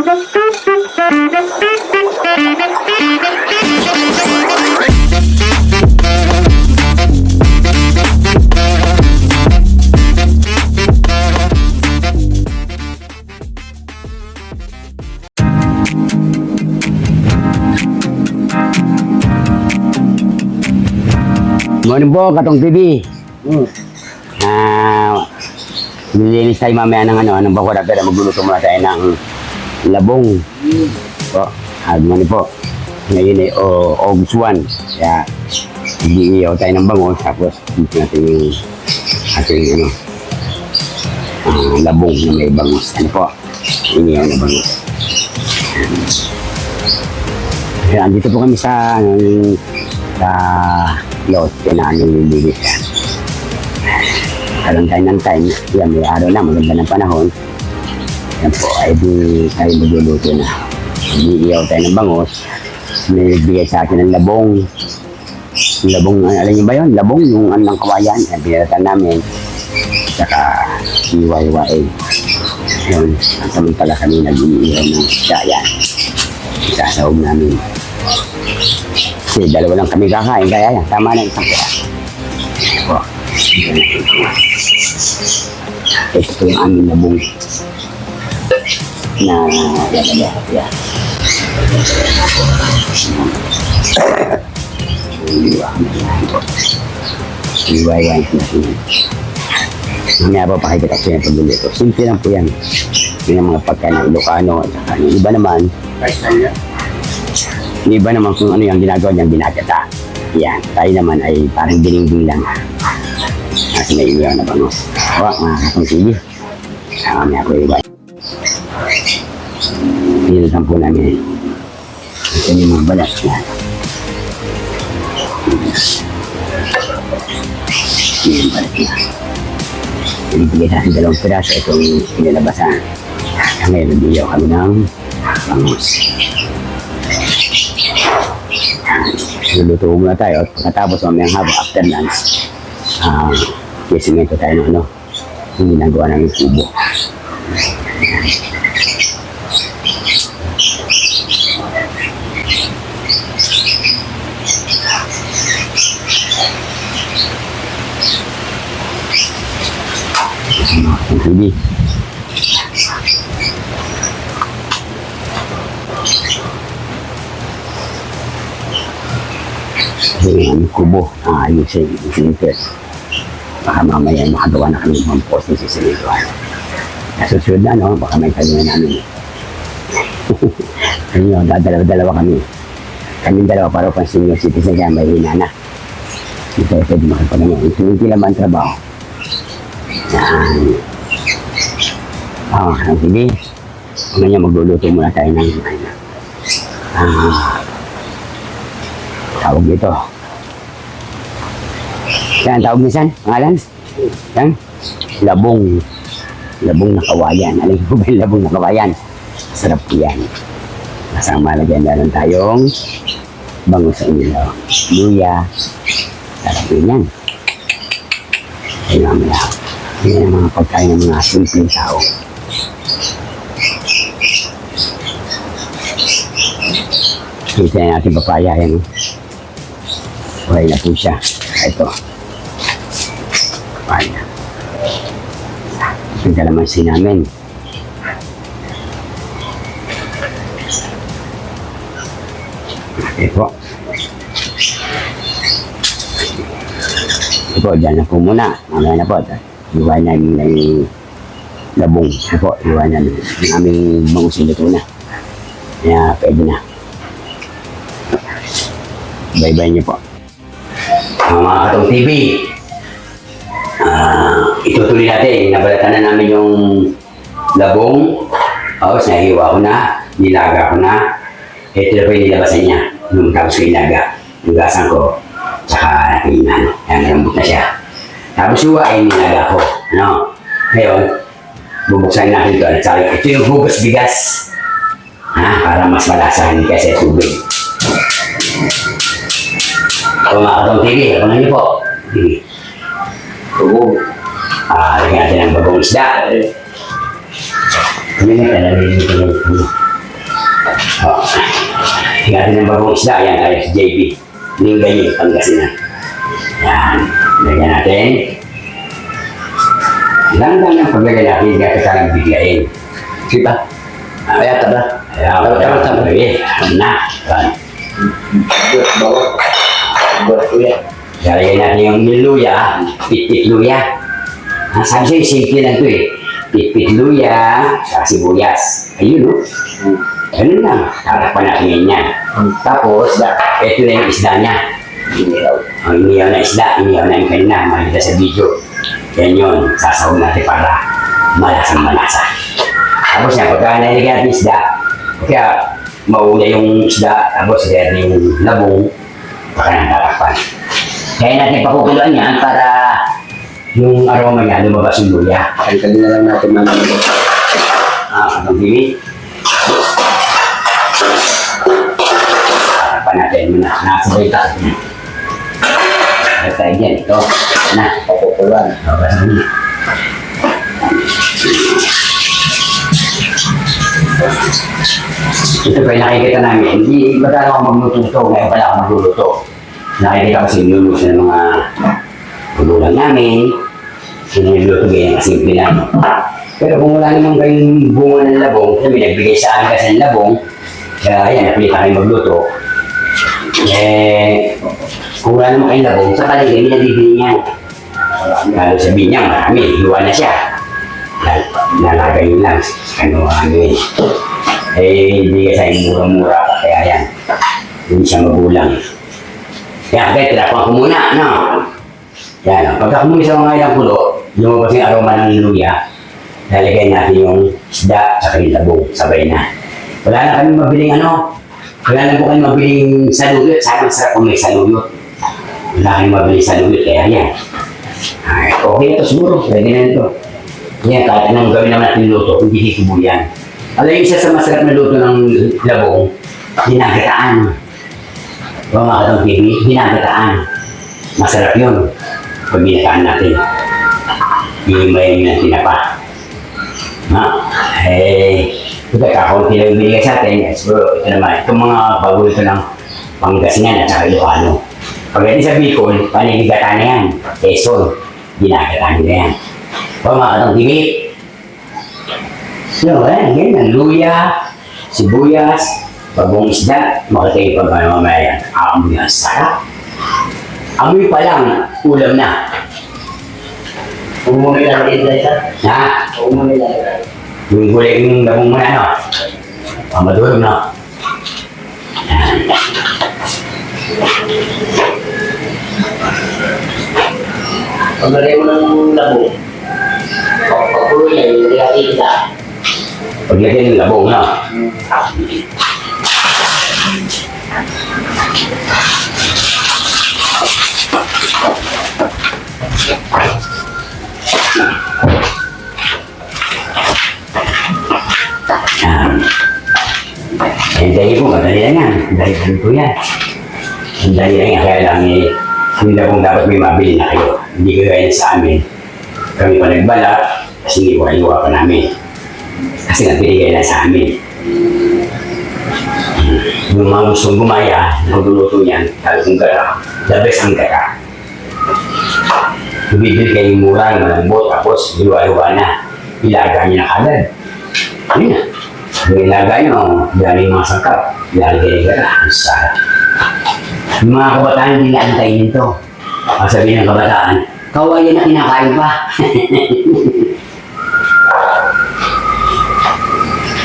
Morning po, Katong TV. Nilinis tayo mamaya ng ng bakura, pero magluluto muna tayo ng labong. Po, morning po. Ngayon ay August 1. Kaya, iiyaw tayo ng bango, tapos dito natin yung ating labong na may bangus. Ano po? Iniyaw na bangus. Kaya, andito po kami sa Los, kailangan yung liligit yan. Karoon tayo ng time. Yan, may araw na, maganda ng panahon. Yan po, ay di tayo magluluto na. Iiyaw tayo ng bangus. May nagbigay sa akin ng labong. Labong, alam niyo ba yun? Labong, yung anong kawayan. Yan, pinaratan namin. Saka, iwaiwai. Yun, samantala kami nag-iiyaw ng yan. Isasawag namin. Kasi dalawa lang kami kakain, kaya yan, tama na isang kaya. Po. Ito yung aming labong na lalalahat yan. Iwayan natin yan. Mamaya pa pakikita ko yung pagluluto. Simple lang po yan. Yun ang mga pagkain ng Ilocano. Yung iba naman, yung iba naman kung ano yung ginagawa niyang binagata. Yan. Tayo naman ay parang biling-biling lang. Kasi may iwaw na bangus. O, mga Katong TV. Mamaya ko iba. Pinilitan po namin. Ito yung mga balat. Yan. Yan yung balat yan. Pinibigay sa akin dalawang piraso. Itong pinalabasan. Ngayon, nag-iyaw kami ng bangus. Luluto muna tayo at pagkatapos mamayang haba after lunch, kisimento tayo ng yung ginagawa namin kubo. Hindi. Yung kubo, yung sinipit. Baka mamaya makagawa na kami ng posting sa sinipit. Nasusunod na, baka may kalungan namin. Ayun, dalawa kami. Kaming dalawa para pang senior citizen kaya may hina na. Hindi tayo pwede makapagawa. Hindi naman trabaho. Ang sige. Ngayon magluluto muna tayo ng tawag dito. Yan, tawag nisan, pangalan? Yan, labong. Labong na kawayan. Alam mo ba yung labong na kawayan? Sarap po yan. Kasama na dyan, meron tayong bangus sa inyo. Luya. Sarap po yan. Ayun mamaya. Yan ang mga pagkain ng mga simpleng tao. Kita na natin papaya yan. Okay na po siya. Ito. Papaya. Yung kalamansi namin. Okay po. Ito po, dyan na po muna. Mamaya na po. Iwan namin na yung labong. Ito po, iwan namin. Yung aming bangus nito na. Kaya pwede na. Bye-bye niyo po. Mga Katong TV, itutuloy natin. Nabalatan na namin yung labong. Tapos nahiwa ko na, nilaga ko na. Ito na po yung nilabasan niya. Nung tapos ko ilaga. Nugasan ko. Tsaka nakinan. Kaya nalambot na siya. Tapos yung ay nilaga ko. Ngayon, bubuksan natin ito. Ito yung hugas bigas. Para mas malasahan kasi tubig. Mga Katong TV, abangan niyo po. Lagyan natin ang bagong isda. Kami na talaga yung natin ng bagong isda. Yan, tayo si JB. Linggayin, Pangasinan. Yan. Lagyan natin. Lang ang paglagay natin, hindi ka lang biglayin. Sige ba? Kaya ba? Kaya ba? Lagyan na. Lalagyan natin yung luya, pit-pit luya. Sabi sa'yo, simple lang ito eh. Pit-pit luya, saka sibuyas. Ayun, no? Ganun lang. Harapan natin yan. Tapos, ito na yung isda niya. Ang iniyaw na isda, iniyaw na yung kanina. Makikita sa video. Yan yun. Sasawin natin para malasang malasa. Tapos yan, pagka nalagyan natin isda, kaya mauna yung isda, tapos kaya yung labong, baka nang tatakpan. Kaya natin pakukuluan yan para yung aroma niya lumabas yung luya. Kalikalin na lang natin mga luya. Anong bili? Harapan natin muna. Nakasabay tayo. Harapan tayo dyan. Ito. Na. Pakukuluan. Labas mo niya. Ito pa yung nakikita namin. Hindi ba tayo ako magluluto? Ngayon pala ako magluluto. Nakikita ko sa niluluto ng mga magulang namin. Siniluluto ganyan kasi simple lang. Pero kung wala naman kayong bunga ng labong, sabi nagbigay sa akin kasi ng labong, kaya yan, napilitan kayo magluto. Kung wala naman kayong labong, sa paligid, nabibili niyan. Lalo sabihin niya, marami, hiwa na siya. Lalagay yun lang, ano yun. Hindi kasi mura-mura, kaya yan. Hindi siya magulang. Kaya kaya tirapan ko muna, no? Yan, pagka kumuli sa mga ilang pulo, lumabas yung aroma ng luya, lalagay natin yung isda sa yung labong, sabay na. Wala na kami mabiling wala na po kami mabiling saluyot, sana masarap kung may saluyot. Wala kami mabiling saluyot, kaya yan. Okay ito siguro, pwede na ito. Yan, kahit anong gawin naman natin luto, hindi hitubo yan. Alam yung isa sa masarap na luto ng labong, ginagataan. Mga katang TV, ginagataan. Masarap yun. Pag ginataan natin. Iimayin nyo ng tinapa. Ito kakaunti lang binigay sa atin. Siguro, ito naman. Itong mga bago ito ng Pangasinan at saka Ilocano. Pag ito sa Bicol, paninigataan na yan. Quezon, ginagataan nila yan. Mga katang TV. So, ganyan. Luya, sibuyas, bagong isda, makatay pa ba mamaya yan? Amoy ang sarap. Amoy pa lang, ulam na. Umumi lang din tayo. Ha? Umumi lang. Yung gulay yung labong muna, madurog, no? Yan. Paglalay mo ng labo. Pagpulo niya, yung reakita. Paglagyan ng labong, no? Dahil ko, madali lang yan. Dahil ko yan. Ang dali lang yan. Kaya lang hindi na kung dapat may mabili na kayo. Hindi ko gaya sa amin. Kami pa nagbala, kasi iwa-iwa pa namin. Kasi nagpinigay na sa amin. Yung mga gustong gumaya, nagluluto niyan, lalo kong gara, the best ang gara. Bibili kayo yung mura, yung malambot, tapos iwa-iwa na. Ilaga niyo na kagad. Ano na? Yung ilaga niyo, dali yung mga sangkap. Ilalagay yung gara, ang sarap. Yung mga kabataan, hindi naantayin nito. Ang sabihin ng kabataan, kawayan na kinakain pa.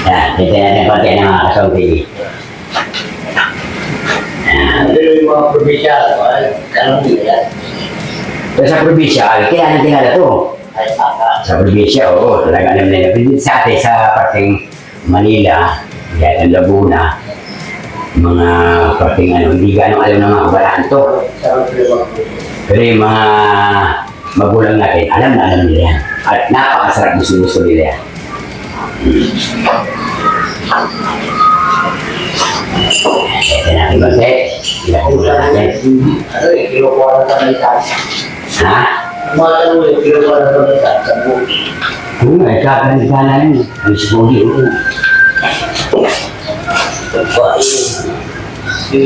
Yan, ito natin pati ng mga kasawang TV. Ano yung mga probinsya? Anong nila? Pero sa probinsya, kaya nang tinala to. Ay, baka. Sa probinsya, oo, talaga alam nila. Pero sa atin, sa parteng Manila, yan ang Laguna, mga parteng hindi gano'ng alam ng mga kabataan to. Pero yung mga magulang natin, alam na alam nila yan. At napakasarap gusto nila yan. Ito natin konti. Ilapula natin. Ano yung kinukuha na kanita? Ha? Mga tanong yung kinukuha na kanita sa buhay. Oo, kakalan yun. Ang sipuli.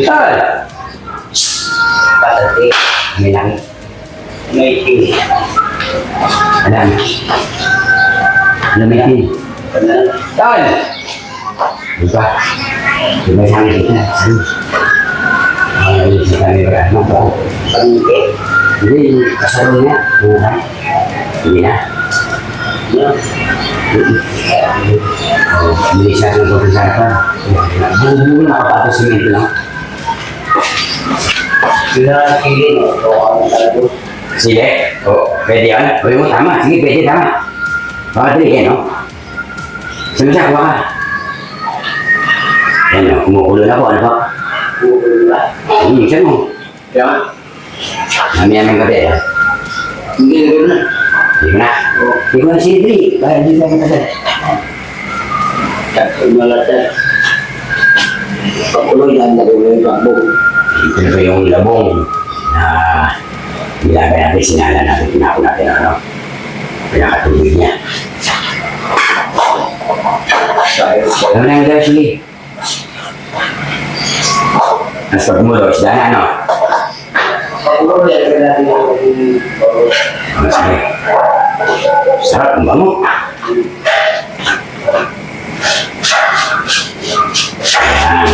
Tol! Patati. May lang. May king. Alam. Lamitin. Ano? Tol! Diba? Diba yung hangin dito na? Saan? Ay, sa camera. Ano ba? Pangit. Hindi, kasama niya. Hindi na. Ano? Bilis natin ito sa harapan. Buong nakapato simento lang. Pinakakilin. O ano talaga. Sige. O, pwede yan. O, mo, tama. Sige, pwede, tama. Baka dali, no? Sumisya, kuha ka. Yan, no? Kumukulo na po. Ano po? Saan mo? Kaya? Mamaya ng gabi, ha? Hindi na. Hindi mo na. Hindi ko na si Idri. Baka hindi tayo kasal. Takot malata. Pakuloy lang na yung bakbo. Ito na po yung labong na nilagay natin, sinala natin, pinako natin, ano? Pinakatubig niya. Ano na yung guys, sige. Mas pagmulo, isda na, ano? Pakuloy lang na yung Ano, sige. Sarap, ang bango. Ayan.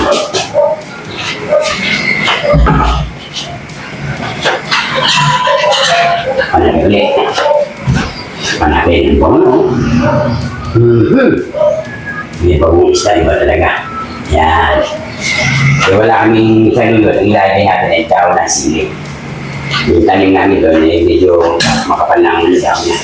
Panapin ulit. Panapin ang bango, no? May bagong isda, iba talaga. Yan. Kaya wala kaming salulot. Ang ilalagay natin ay tao ng sili. Yung tanim namin doon ay medyo makapal na ang daw niya.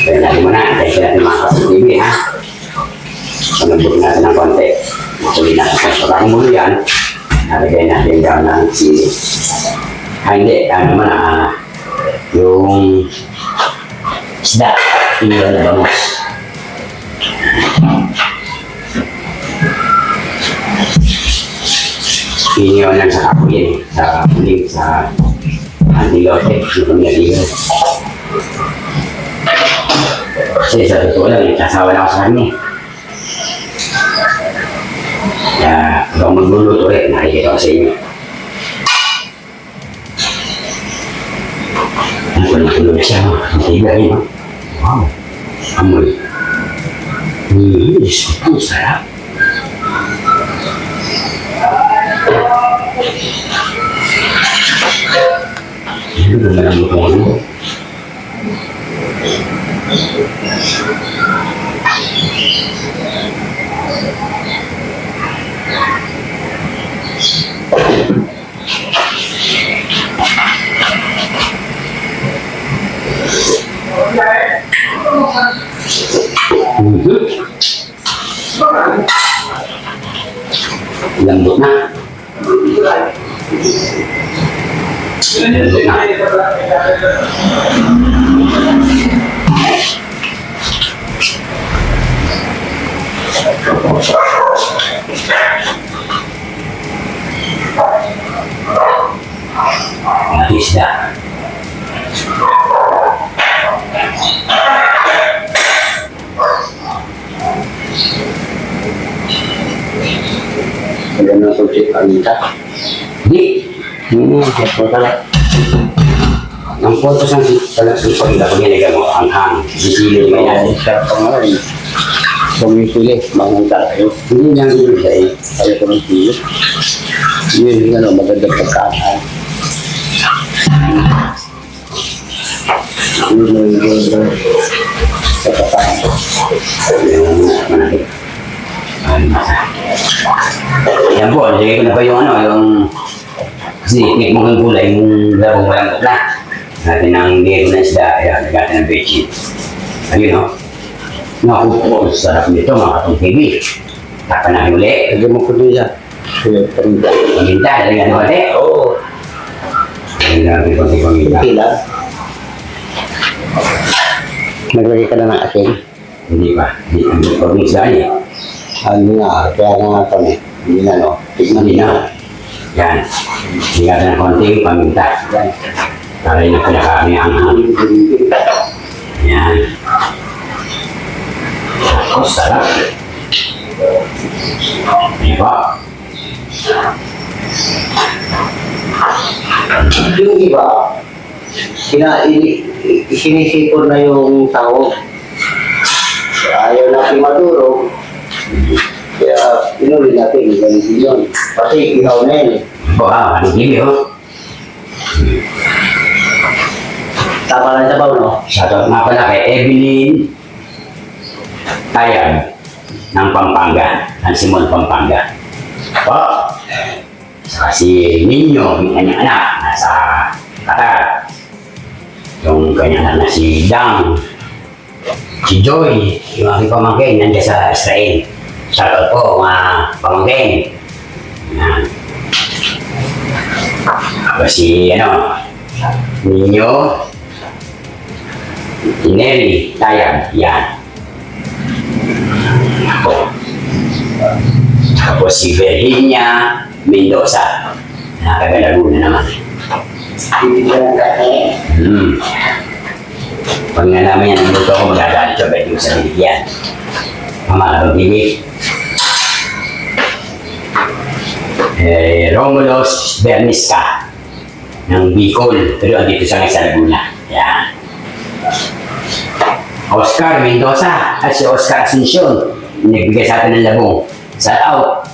Kaya natin muna, kaya natin mga kapatid, ha? Panabutin natin ng konti. Makulit natin sa pagkakang mulo yan. Nalagay natin daw ng sili. Hindi, naman, yung isda, iniwan na bangus. Iniwan lang sa kapo yan, sa puling, sa antilote, yung pamilya. Kasi sa totoo lang, kasawa lang ako sa kanya. Kaya, ikaw magluluto ulit, nakikita ko sa inyo. Ang kulong-kulong siya, ang tiga niya. Wow, amoy. Diyos ko, ang sarap. Ano ba naman mo kung ano? Lambot na. Lambot na. Isda. Maganda sa chika. Di. Ito talaga. Ang photos ng pagkita ko ginagawa mo, ang hang. Sisili mo yan. Sarap pa nga rin. Pumipili, mangang tayo. Hindi niya ang dahil. Ayaw ko ng pili. Yun yung maganda pagkakaan. Yun yung sa pagkakaan. Yung manakit. Yan po, lagay ko na pa yung ano, yung kasi iknik mo ng gulay, yung labong walang bukla. Natin ang gero na isda, ayan, nagatan ng bedsheet. Ayun, no? Naku po, sarap nito, mga katong TV. Tapan namin ulit. Lagyan mo ko doon yan. Paminta, lalagyan mo ulit. Oo. natin konti pamilya. Kunti lang. Naglagay ka na ng asin. Hindi pa. Hindi pa rin isda eh. Ano nga, kaya nga ito eh. Hindi na no. Tignan Hindi niyo. na. Yan. Hingatan ng konting paminta. Yan. Para yun ang pinakaami ang hangin. Yan. Oh, sarap. Ayan po. Yung iba, sinisipon na yung tao. Ayaw natin matulog. Kaya inuwi natin, ganun yun. Kasi ihaw na yun eh. Po, manigili oh. Tama lang sa baw, no? Shoutout nga pala kay Evelyn Tayag ng Pampanga, ng Simon, Pampanga. Po. Saka si Nino, yung kanyang anak, nasa Qatar. Yung kanyang anak na si Dang. Si Joy, yung aking pamangkin, nandiyan sa Israel. Shoutout po mga pamangkin. Yan. Tapos si, Nino, Neri, Tayag, yan. Ako. Tapos si Virginia Mendoza. Nakagalago na naman. Pag nga naman yan, nagluto ko, magagalit ko agad yung sa binigyan. Mama, pag-ibig. Romulus Bernisca ng Bicol, pero andito sa Laguna. Yan. Oscar Mendoza at si Oscar Asuncion, nagbigay sa atin ng labong. Shout out.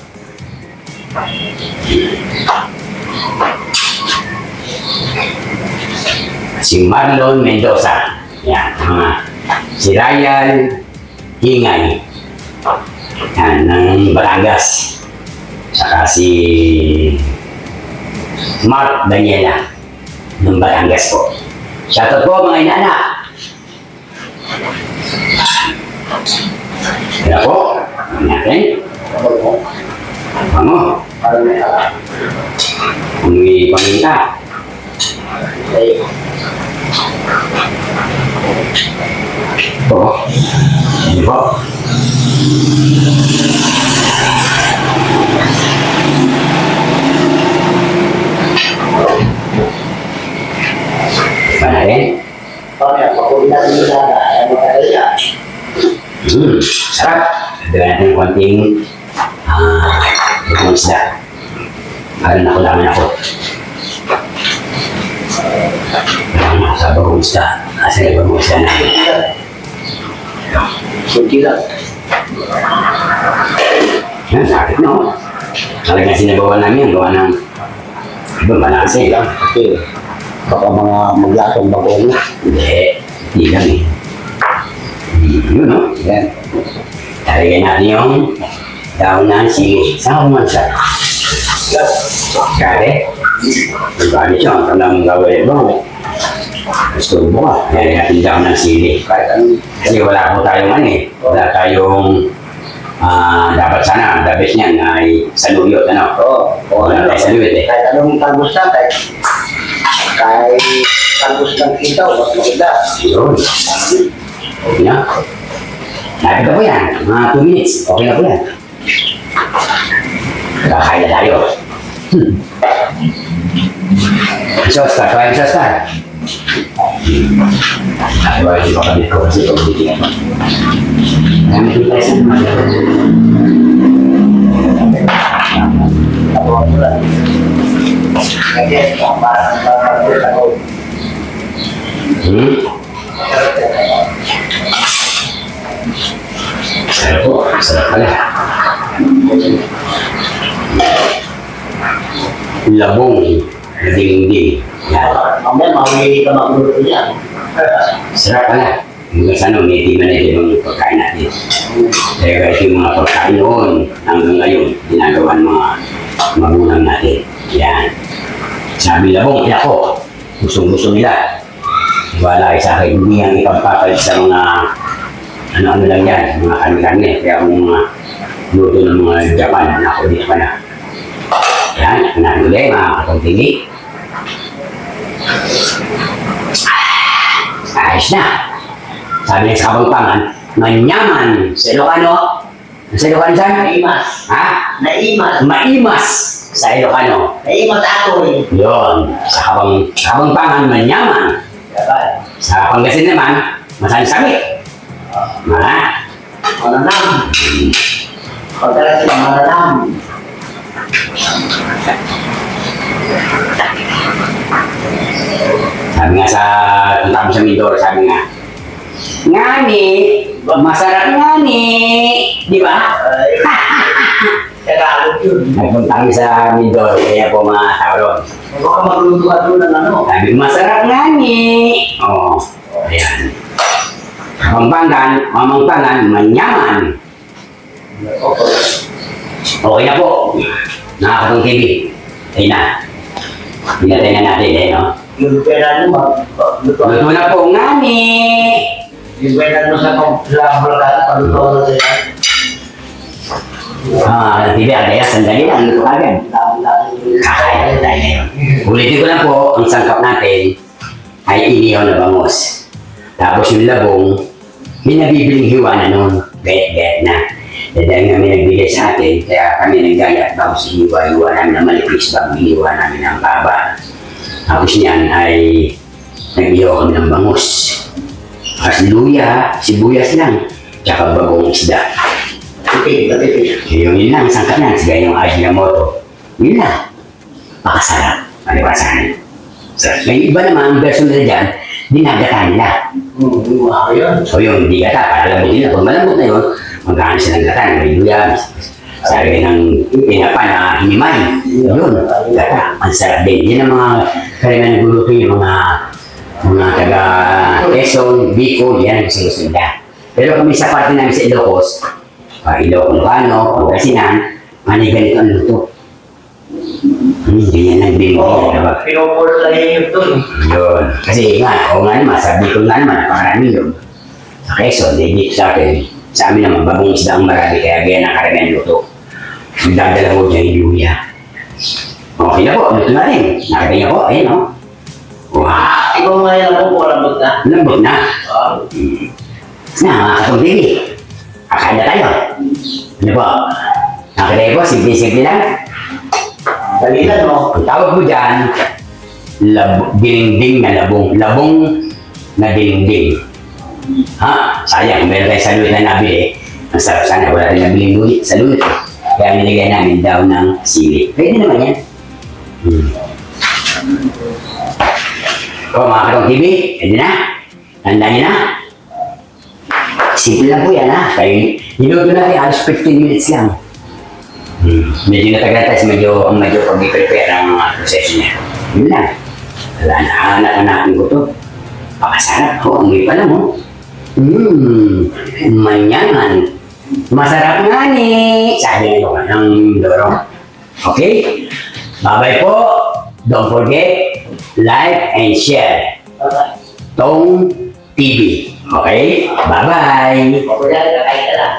Si Marlon Mendoza. Yan. Si Ryan Hingay. Yan, ng Batangas. Saka si Mark Daniela ng Batangas po. Shoutout po mga inaanak. Kaya po, natin. Ano? May paminta. Ito. Hindi po. Ba na rin? Sarap. Dagyan natin konting itong isda. Parang nakulaman ako. Parang ako sa bagong isda. Kasi yung bagong isda namin. Kunti lang. Yan, sakit na oh. Talagang sinagawa namin yan. Gawa ng ibang malasi. Lang. Kasi baka mga maglatong bagong na. Hindi lang eh. Yun no? Yan. Talagyan natin yung daon na sige. Saan ko man siya? Kare? Ang gamit siya. Ang tandang gawin mo. Gusto mo ka. Talagyan natin daon ng sili. Kasi wala po tayong wala tayong dapat sana. The best niyan ay saluyot. Oo. Wala tayo saluyot eh. Kahit anong talbos natin. Kahit talbos ng sitaw, mas maganda. Yun. Okay na. Nakita po yan. Mga 2 minutes. Okay na po yan. Kakain na tayo. Sostar. Kaya yung sostar. Ay, wala hindi pa kami ko kasi ito bibigyan mo. Kami dito tayo sa mga. Ako mo lang. Kasi parang ako. Sarap po. Sarap pala. Labong. Ding-ding. Yan. Mamaya mawili ka magluluto niya. Sarap pala. Hanggang sa may di man yung pagkain natin. Kaya kahit yung mga pagkain noon, hanggang ngayon, ginagawa ng mga magulang natin. Yan. Sabi labong, kaya ko, gustong-gusto nila. Wala sa akin, hindi ang ipagpapalit sa mga ano-ano lang yan, mga kani-kani. Kaya ang mga luto ng mga Japan, ako di pa na. Yan, natin ulit, mga kapagtili. Ayos na. Sabi niya sa Kapampangan, manyaman. Sa Ilocano? Sa Ilocano saan? Naimas. Ha? Naimas. Maimas. Sa Ilocano. Naimas ako eh. Yun. Sa Kapampangan, manyaman. Dapat. Sa Pangasinan naman, masansabit. Ha? Mananam. Pagkala sila mananam. Sabi nga sa, punta ko sa Mindoro, sabi nga, ngani, masarap ngani. Di ba? Tagalog yun. Nagpunta kami sa Mindoro, kaya po mga tao doon. Baka maglulutuan doon ng ano. Sabi, masarap ngani. Oo, ayan. Mamangpangan, manyaman. Okay na po. Nakakatong TV. Ayun na. Pinatay na natin eh, no? Yung pera mo, Luto na po, ngani. yung pera mo sa paglabalan, paluto na sila. TV, kaya sandali lang, luto agad. Kaya tayo ngayon. Ulitin ko lang po, ang sangkap natin ay inihaw na bangus. Tapos yung labong, may nabibiling hiwa na noon. Gayat-gayat na. Dahil nga may nagbigay sa atin, kaya kami naggayat bago si hiwa-hiwa namin na malipis bago hiwa namin ng baba. Tapos niyan ay nag-ihaw kami ng bangus. As luya, sibuyas lang, tsaka bagong isda. Yun lang, sangkap niyan, sigay yung Ajinomoto. Yun lang. Pakasarap. Maliwasanin. May iba naman, ang version nila dyan, dinagata nila. So yung hindi gata, para lambutin na. Pag malambot na yun, magkano silang gata, may luya. Sabi ng pinapa na hinimay. Yun, gata. Ang sarap din. Yan ang mga karamihan ng guluto yung mga taga Quezon, Bicol, yan ang gusto nila. Pero kami sa parte namin sa Ilocos, Ilocano, Pangasinan, manay ganito ang luto. Ganyan lang din. Pinupuro lang yun doon. Yun. Kasi nga, oo nga naman, sabi ko nga naman, napakarami yun. Sa Quezon, dito sa akin, sa amin naman, bagong isda ang marami, kaya ganyan ang karamihan luto. Magdadala ko dyan yung luya. Okay na po, luto na rin. Nakagaya po, ayun o. Wow! Ikaw nga yan ako, lambot na. Lambot na. Na, mga katong TV. Kakain na tayo. Ano po? Nakagaya po, simple-simple lang. Dalilan mo. Ang tawag mo dyan, dinding na labong. Labong na dinding. Ha? Sayang, meron tayo sa lulit na nabili. Ang sarap sana, wala rin nabiling lulit sa lulit. Kaya nilagay namin daw ng sili. Pwede naman yan. O mga katong TV, pwede na. Tandaan nyo na. Simple lang po yan ha. Kaya niluto natin halos 15 minutes lang. Medyo natagal tayo, medyo pag-prepare ang mga proseso niya. Yun lang. Wala na, hanap-hanapin ko to. Pakasarap ko, amoy pa lang oh. Manyaman. Masarap nga ni. Sabi ng Doro. Okay? Bye-bye po. Don't forget, like and share. Tong TV. Okay? Bye-bye. Ako yan, kakain ka lang.